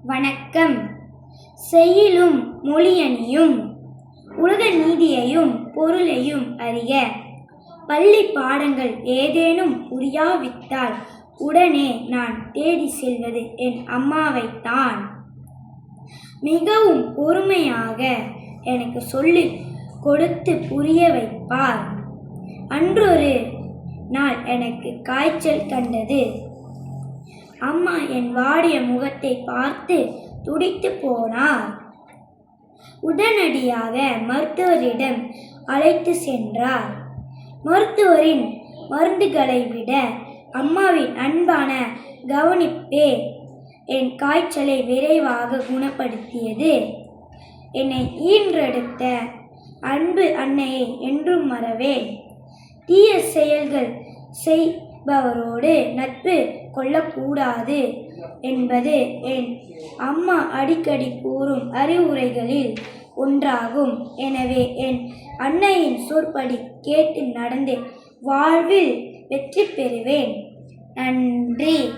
வணக்கம். செய்யுளும் மொழியணியும் உலக நீதியையும் பொருளையும் அறிக. பள்ளி பாடங்கள் ஏதேனும் புரியாவிட்டால் உடனே நான் தேடி செல்வது என் அம்மாவைத்தான். மிகவும் பொறுமையாக எனக்கு சொல்லிக் கொடுத்து புரிய வைப்பார். அன்றொரு நாள் எனக்கு காய்ச்சல் கண்டது. அம்மா என் வாடிய முகத்தை பார்த்து துடித்து போனார். உடனடியாக மருத்துவரிடம் அழைத்து சென்றார். மருத்துவரின் மருந்துகளை விட அம்மாவின் அன்பான கவனிப்பே என் காய்ச்சலை விரைவாக குணப்படுத்தியது. என்னை ஈன்றெடுத்த அன்பு அன்னையை என்றும் மறவேன். தீய செயல்கள் செய்பவரோடு நட்பு கொள்ளக்கூடாது என்பது என் அம்மா அடிக்கடி கூறும் அறிவுரைகளில் ஒன்றாகும். எனவே என் அன்னையின் சொற்படி கேட்டு நடந்து வாழ்வில் வெற்றி பெறுவேன். நன்றி.